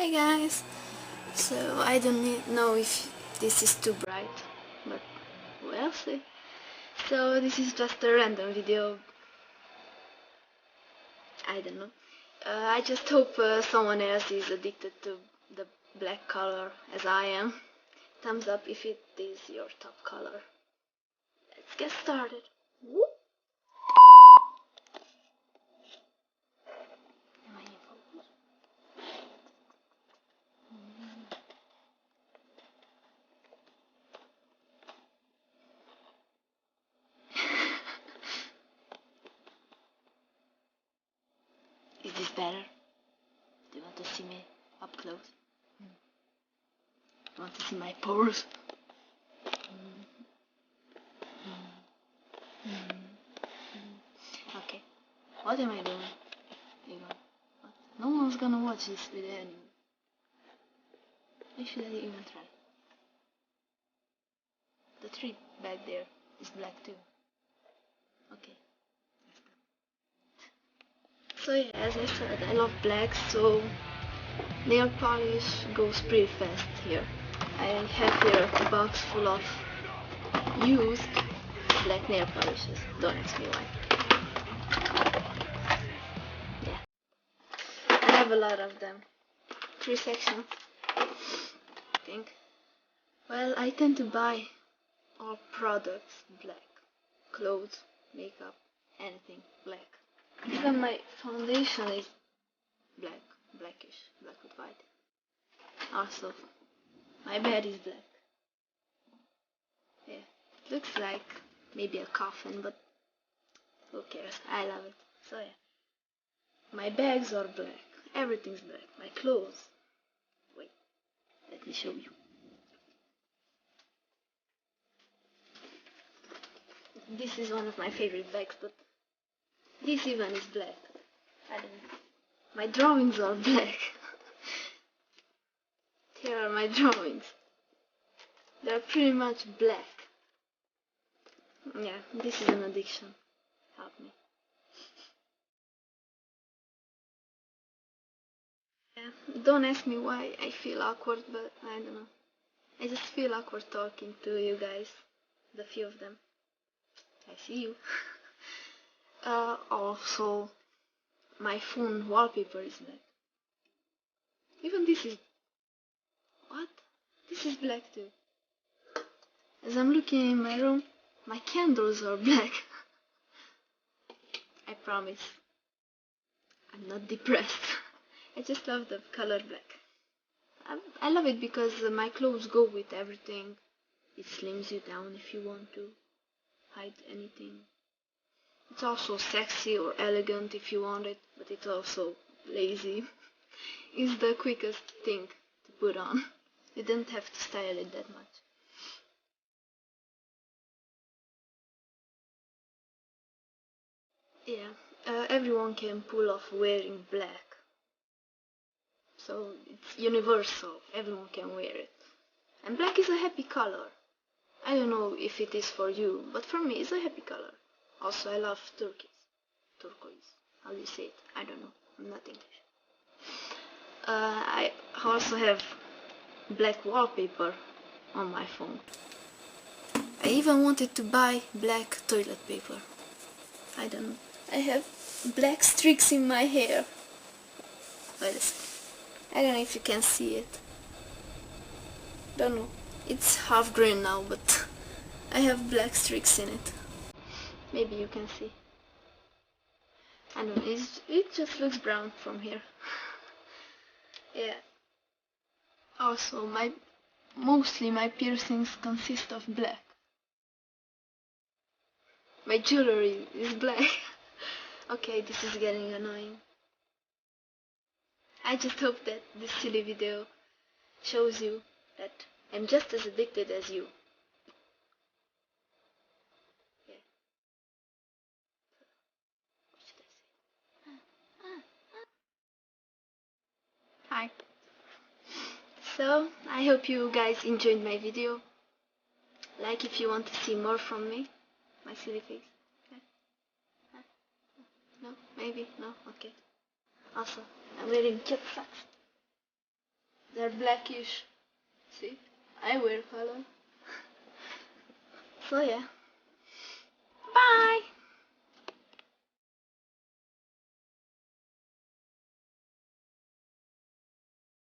Hi guys! So I don't know if this is too bright, but we'll see. So this is just a random video. I don't know. I just hope someone else is addicted to the black color as I am. Thumbs up if it is your top color. Let's get started. Whoop. Am I in focus? Is this better? Do you want to see me up close? Do you want to see my pores? Okay, what am I doing? What? No one's gonna watch this video anyway. Why should I even try? The tree back there is black too. Okay, let's go. So yeah, as I said, I love black, so nail polish goes pretty fast here. I have here a box full of used black nail polishes. Don't ask me why. Yeah, I have a lot of them. 3 sections, I think. Well, I tend to buy all products black. Clothes, makeup, anything black. Even my foundation is black, blackish, black with white. Also, my bed is black. Yeah, it looks like maybe a coffin, but who cares? I love it. So yeah, my bags are black. Everything's black. My clothes. Wait, let me show you. This is one of my favorite bags, but this even is black. I don't know. My drawings are black. Here are my drawings. They're pretty much black. Yeah, this is an addiction. Help me. Yeah, don't ask me why I feel awkward, but I don't know. I just feel awkward talking to you guys. The few of them. I see you. Also, my phone wallpaper is black. Even this is... What? This is black too. As I'm looking in my room, my candles are black. I promise. I'm not depressed. I just love the color black. I love it because my clothes go with everything. It slims you down if you want to hide anything. It's also sexy or elegant if you want it, but it's also lazy. It's the quickest thing to put on. You don't have to style it that much. Yeah, everyone can pull off wearing black. So it's universal, everyone can wear it. And black is a happy color. I don't know if it is for you, but for me it's a happy color. Also, I love turquoise. How do you say it? I don't know. I'm not English. I also have black wallpaper on my phone. I even wanted to buy black toilet paper. I don't know. I have black streaks in my hair. Wait a second. I don't know if you can see it. Don't know. It's half green now, but I have black streaks in it. Maybe you can see. I don't know, it just looks brown from here. Yeah. Also, mostly my piercings consist of black. My jewelry is black. Okay, this is getting annoying. I just hope that this silly video shows you that I'm just as addicted as you. Yeah. What should I say? Hi. So, I hope you guys enjoyed my video. Like if you want to see more from me. My silly face. Okay. No? Maybe? No? Okay. Also, I'm wearing jet socks. They're blackish. See? I wear color. So yeah.